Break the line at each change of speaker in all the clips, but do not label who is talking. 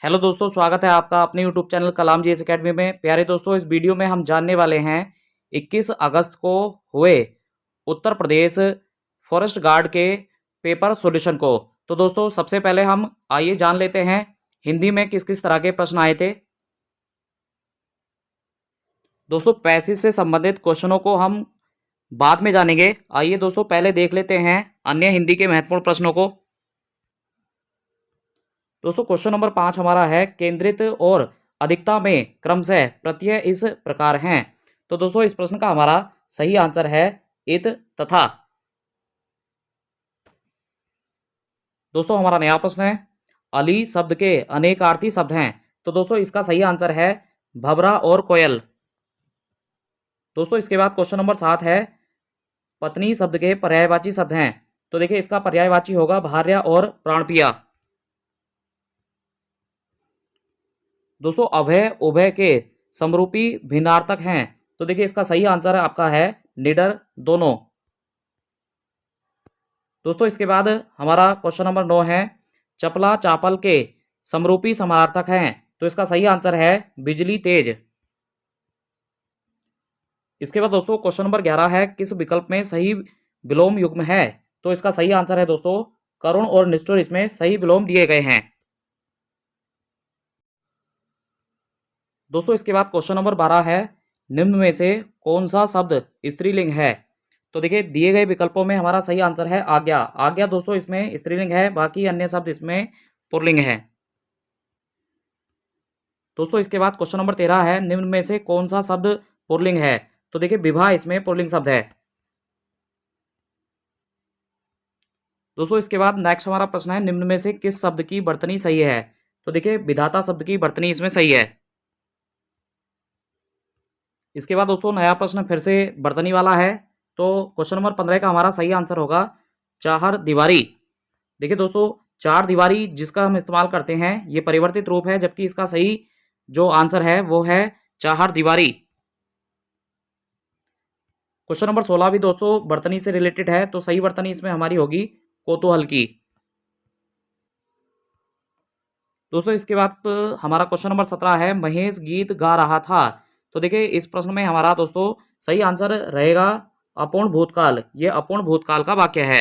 Hello दोस्तों, स्वागत है आपका अपने यूट्यूब चैनल कलाम जीएस एकेडमी में। प्यारे दोस्तों, इस वीडियो में हम जानने वाले हैं 21 अगस्त को हुए उत्तर प्रदेश फॉरेस्ट गार्ड के पेपर सॉल्यूशन को। तो दोस्तों, सबसे पहले हम आइए जान लेते हैं हिंदी में किस किस तरह के प्रश्न आए थे। दोस्तों, पैसेज से संबंधित क्वेश्चनों को हम बाद में जानेंगे। आइए दोस्तों, पहले देख लेते हैं अन्य हिंदी के महत्वपूर्ण प्रश्नों को। दोस्तों, क्वेश्चन नंबर 5 हमारा है केंद्रित और अधिकता में क्रमशः प्रत्यय इस प्रकार हैं। तो दोस्तों, इस प्रश्न का हमारा सही आंसर है इत तथा। दोस्तों, हमारा नया प्रश्न है अली शब्द के अनेकार्थी शब्द हैं। तो दोस्तों, इसका सही आंसर है भबरा और कोयल। दोस्तों, इसके बाद क्वेश्चन नंबर 7 है पत्नी शब्द के पर्यायवाची शब्द हैं। तो देखिए, इसका पर्यायवाची होगा भार्या और प्राणप्रिया। दोस्तों, अभय उभय के समरूपी भिन्नार्थक हैं। तो देखिए, इसका सही आंसर आपका है निडर दोनों। दोस्तों, इसके बाद हमारा क्वेश्चन नंबर 9 है चपला चापल के समरूपी समानार्थक हैं। तो इसका सही आंसर है बिजली तेज। इसके बाद दोस्तों, क्वेश्चन नंबर 11 है किस विकल्प में सही विलोम युग्म है। तो इसका सही आंसर है दोस्तों करुण और निष्ठुर, इसमें सही विलोम दिए गए हैं। दोस्तों, इसके बाद क्वेश्चन नंबर 12 है निम्न में से कौन सा शब्द स्त्रीलिंग है। तो देखिए, दिए गए विकल्पों में हमारा सही आंसर है आज्ञा। आज्ञा दोस्तों इसमें स्त्रीलिंग है, बाकी अन्य शब्द इसमें पुल्लिंग है। दोस्तों, इसके बाद क्वेश्चन नंबर 13 है निम्न में से कौन सा शब्द पुल्लिंग है। तो देखिए, विवाह इसमें पुल्लिंग शब्द है। दोस्तों, इसके बाद नेक्स्ट हमारा प्रश्न है निम्न में से किस शब्द की वर्तनी सही है। तो देखिए, विधाता शब्द की वर्तनी इसमें सही है। इसके बाद दोस्तों, नया प्रश्न फिर से वर्तनी वाला है। तो क्वेश्चन नंबर 15 का हमारा सही आंसर होगा चार दीवारी। देखिए दोस्तों, चार दीवारी जिसका हम इस्तेमाल करते हैं ये परिवर्तित रूप है, जबकि इसका सही जो आंसर है वो है चार दीवारी। क्वेश्चन नंबर 16 भी दोस्तों वर्तनी से रिलेटेड है, तो सही वर्तनी इसमें हमारी होगी कोतूहल की। दोस्तों, इसके बाद हमारा क्वेश्चन नंबर 17 है महेश गीत गा रहा था। तो देखिए, इस प्रश्न में हमारा दोस्तों सही आंसर रहेगा अपूर्ण भूतकाल। ये अपूर्ण भूतकाल का वाक्य है।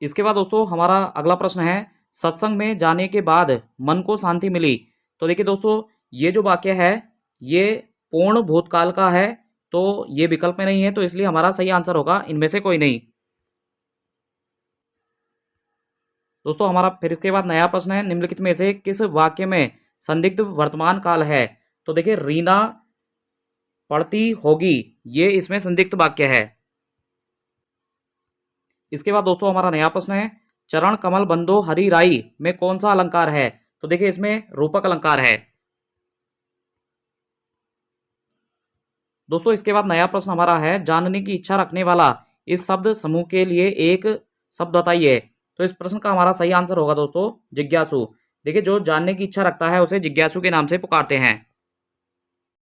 इसके बाद दोस्तों, हमारा अगला प्रश्न है सत्संग में जाने के बाद मन को शांति मिली। तो देखिए दोस्तों, ये जो वाक्य है ये पूर्ण भूतकाल का है, तो ये विकल्प में नहीं है, तो इसलिए हमारा सही आंसर होगा इनमें से कोई नहीं। दोस्तों, हमारा फिर इसके बाद नया प्रश्न है निम्नलिखित में से किस वाक्य में संदिग्ध वर्तमान काल है। तो देखिए, रीना पढ़ती होगी, ये इसमें संदिग्ध वाक्य है। इसके बाद दोस्तों, हमारा नया प्रश्न है चरण कमल बंदो हरि राई में कौन सा अलंकार है। तो देखिए, इसमें रूपक अलंकार है। दोस्तों, इसके बाद नया प्रश्न हमारा है जानने की इच्छा रखने वाला इस शब्द समूह के लिए एक शब्द बताइए। तो इस प्रश्न का हमारा सही आंसर होगा दोस्तों जिज्ञासु। देखिए, जो जानने की इच्छा रखता है उसे जिज्ञासु के नाम से पुकारते हैं।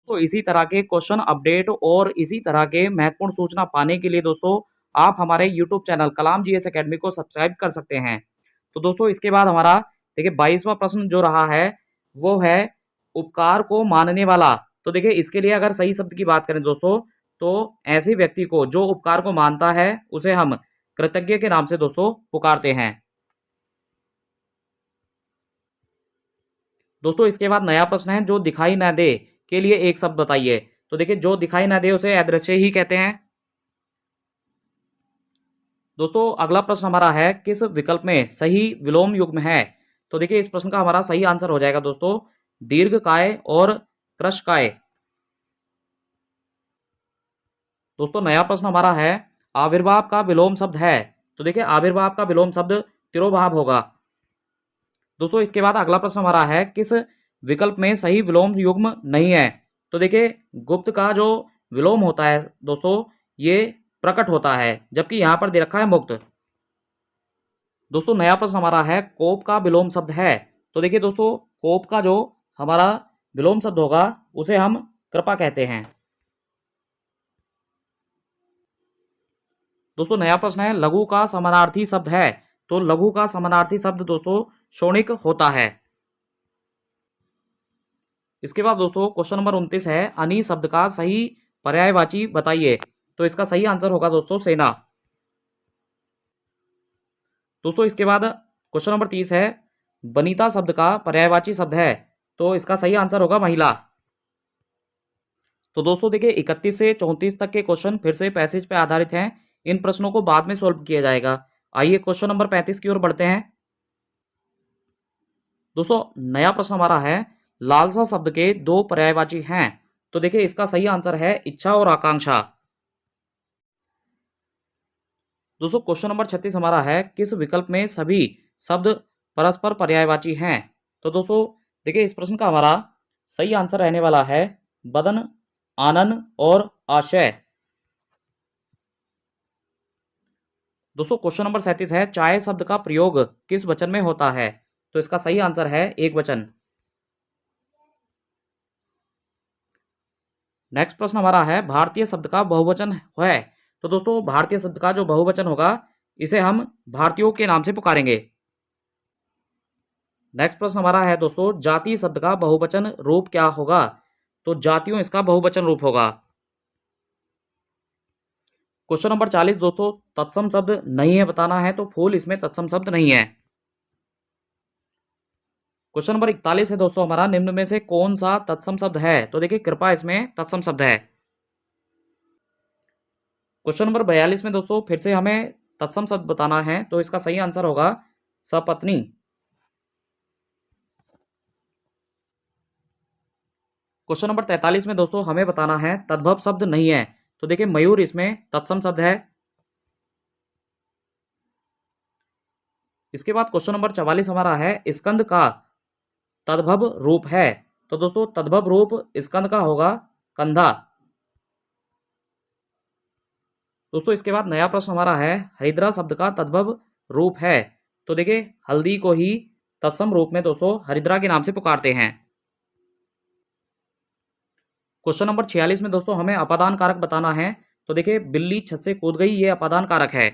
तो इसी तरह के क्वेश्चन अपडेट और इसी तरह के महत्वपूर्ण सूचना पाने के लिए दोस्तों आप हमारे यूट्यूब चैनल कलाम जीएस एकेडमी को सब्सक्राइब कर सकते हैं। तो दोस्तों, इसके बाद हमारा देखिए 22वां प्रश्न जो रहा है वो है उपकार को मानने वाला। तो देखिए, इसके लिए अगर सही शब्द की बात करें दोस्तों, तो ऐसे व्यक्ति को जो उपकार को मानता है उसे हम कृतज्ञ के नाम से दोस्तों पुकारते हैं। दोस्तों, इसके बाद नया प्रश्न है जो दिखाई ना दे के लिए एक शब्द बताइए। तो देखिए, जो दिखाई ना दे उसे अदृश्य ही कहते हैं। दोस्तों, अगला प्रश्न हमारा है किस विकल्प में सही विलोम युग्म है। तो देखिए, इस प्रश्न का हमारा सही आंसर हो जाएगा दोस्तों दीर्घ काय और क्रश काय। दोस्तों, नया प्रश्न हमारा है आविर्भाव का विलोम शब्द है। तो देखिए, आविर्भाव का विलोम शब्द तिरोभाव होगा। दोस्तों, इसके बाद अगला प्रश्न हमारा है किस विकल्प में सही विलोम युग्म नहीं है। तो देखिए, गुप्त का जो विलोम होता है दोस्तों ये प्रकट होता है, जबकि यहां पर दे रखा है मुक्त। दोस्तों, नया प्रश्न हमारा है कोप का विलोम शब्द है। तो देखिए दोस्तों, कोप का जो हमारा विलोम शब्द होगा उसे हम कृपा कहते हैं। दोस्तों, नया प्रश्न है लघु का समानार्थी शब्द है। तो लघु का समानार्थी शब्द दोस्तों शोणिक होता है। इसके बाद दोस्तों क्वेश्चन नंबर 29 है, अनी शब्द का सही पर्यायवाची बताइए। तो इसका सही आंसर होगा दोस्तों सेना। दोस्तों इसके बाद क्वेश्चन नंबर 30 है, वनिता शब्द का पर्यायवाची शब्द है। तो इसका सही आंसर होगा महिला। तो दोस्तों देखिए 31 से 34 तक के क्वेश्चन फिर से पैसेज पे आधारित हैं। इन प्रश्नों को बाद में सॉल्व किया जाएगा। आइए क्वेश्चन नंबर 35 की ओर बढ़ते हैं। दोस्तों नया प्रश्न हमारा है, लालसा शब्द के दो पर्यायवाची हैं। तो देखिए इसका सही आंसर है इच्छा और आकांक्षा। दोस्तों क्वेश्चन नंबर 36 हमारा है, किस विकल्प में सभी शब्द परस्पर पर्यायवाची हैं। तो दोस्तों देखिए इस प्रश्न का हमारा सही आंसर रहने वाला है बदन, आनन और आशय। दोस्तों क्वेश्चन नंबर 37 है, चाय शब्द का प्रयोग किस वचन में होता है। तो इसका सही आंसर है एक वचन। नेक्स्ट प्रश्न हमारा है, भारतीय शब्द का बहुवचन है। तो दोस्तों भारतीय शब्द का जो बहुवचन होगा इसे हम भारतीयों के नाम से पुकारेंगे। नेक्स्ट प्रश्न हमारा है दोस्तों, जाति शब्द का बहुवचन रूप क्या होगा। तो जातियों इसका बहुवचन रूप होगा। क्वेश्चन नंबर 40 दोस्तों, तत्सम शब्द नहीं है बताना है। तो फूल इसमें तत्सम शब्द नहीं है। क्वेश्चन नंबर 41 है दोस्तों हमारा, निम्न में से कौन सा तत्सम शब्द है। तो देखिए कृपा इसमें तत्सम शब्द है। क्वेश्चन नंबर 42 में दोस्तों फिर से हमें तत्सम शब्द बताना है। तो इसका सही आंसर होगा सपत्नी। क्वेश्चन नंबर 43 में दोस्तों हमें बताना है तद्भव शब्द नहीं है। तो देखिए मयूर इसमें तत्सम शब्द है। इसके बाद क्वेश्चन नंबर 44 हमारा है, स्कंद का तद्भव रूप है। तो दोस्तों तद्भव रूप स्कंद का होगा कंधा। दोस्तों इसके बाद नया प्रश्न हमारा है, हरिद्रा शब्द का तद्भव रूप है। तो देखिए हल्दी को ही तत्सम रूप में दोस्तों हरिद्रा के नाम से पुकारते हैं। क्वेश्चन नंबर 46 में दोस्तों हमें अपादान कारक बताना है। तो देखिए बिल्ली छत से कूद गई, ये अपादान कारक है।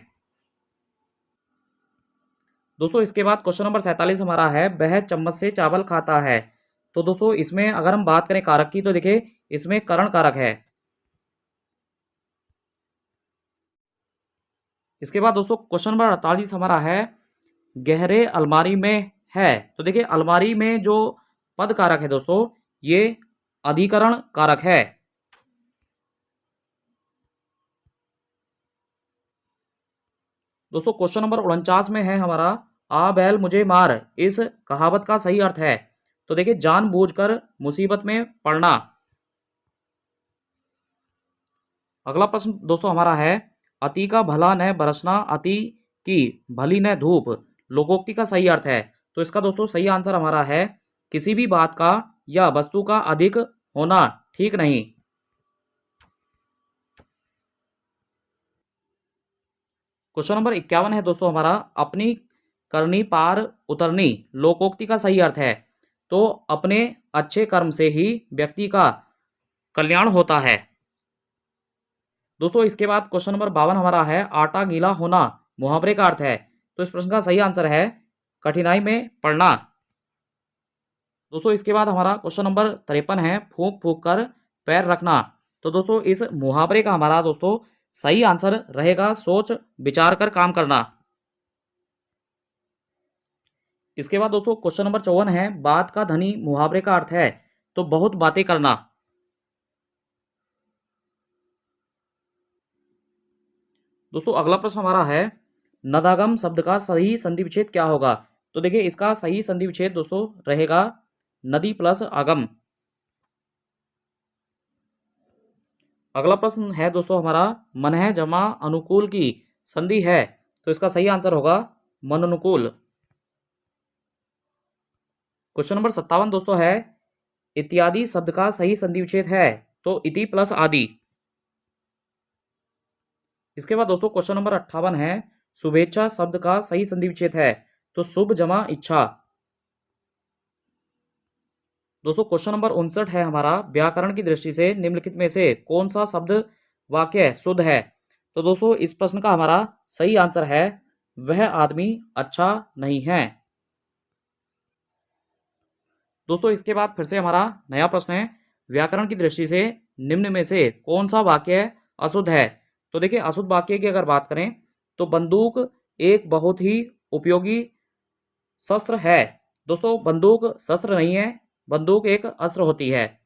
दोस्तों इसके बाद क्वेश्चन नंबर 47 हमारा है, वह चम्मच से चावल खाता है। तो दोस्तों इसमें अगर हम बात करें कारक की तो देखिए इसमें करण कारक है। इसके बाद दोस्तों क्वेश्चन नंबर 48 हमारा है, गहरे अलमारी में है। तो देखिए अलमारी में जो पद कारक है दोस्तों ये अधिकरण कारक है। दोस्तों क्वेश्चन नंबर 49 में है हमारा, आ बैल मुझे मार, इस कहावत का सही अर्थ है। तो देखिए जानबूझकर मुसीबत में पड़ना। अगला प्रश्न दोस्तों हमारा है, अति का भला न बरसना, अति की भली न धूप, लोकोक्ति का सही अर्थ है। तो इसका दोस्तों सही आंसर हमारा है, किसी भी बात का या वस्तु का अधिक होना ठीक नहीं। क्वेश्चन नंबर 51 है दोस्तों हमारा, अपनी करनी पार उतरनी, लोकोक्ति का सही अर्थ है। तो अपने अच्छे कर्म से ही व्यक्ति का कल्याण होता है। दोस्तों इसके बाद क्वेश्चन नंबर 52 हमारा है, आटा गीला होना मुहावरे का अर्थ है। तो इस प्रश्न का सही आंसर है कठिनाई में पड़ना। दोस्तों इसके बाद हमारा क्वेश्चन नंबर 53 है, फूंक फूंक कर पैर रखना। तो दोस्तों इस मुहावरे का हमारा दोस्तों सही आंसर रहेगा सोच विचार कर काम करना। इसके बाद दोस्तों क्वेश्चन नंबर 54 है, बात का धनी मुहावरे का अर्थ है। तो बहुत बातें करना। दोस्तों अगला प्रश्न हमारा है, नदागम शब्द का सही संधि विच्छेद क्या होगा। तो देखिए इसका सही संधि विच्छेद दोस्तों रहेगा नदी प्लस आगम। अगला प्रश्न है दोस्तों हमारा, मन है जमा अनुकूल की संधि है। तो इसका सही आंसर होगा मननुकूल। क्वेश्चन नंबर 57 दोस्तों है, इत्यादि शब्द का सही संधि विच्छेद है। तो इति प्लस आदि। इसके बाद दोस्तों क्वेश्चन नंबर 58 है, शुभेच्छा शब्द का सही संधि विच्छेद है। तो शुभ जमा इच्छा। दोस्तों क्वेश्चन नंबर 59 है हमारा, व्याकरण की दृष्टि से निम्नलिखित में से कौन सा शब्द वाक्य शुद्ध है। तो दोस्तों इस प्रश्न का हमारा सही आंसर है वह आदमी अच्छा नहीं है। दोस्तों इसके बाद फिर से हमारा नया प्रश्न है, व्याकरण की दृष्टि से निम्न में से कौन सा वाक्य अशुद्ध है। तो देखिए अशुद्ध वाक्य की अगर बात करें तो बंदूक एक बहुत ही उपयोगी शस्त्र है। दोस्तों बंदूक शस्त्र नहीं है, बंदूक एक अस्त्र होती है।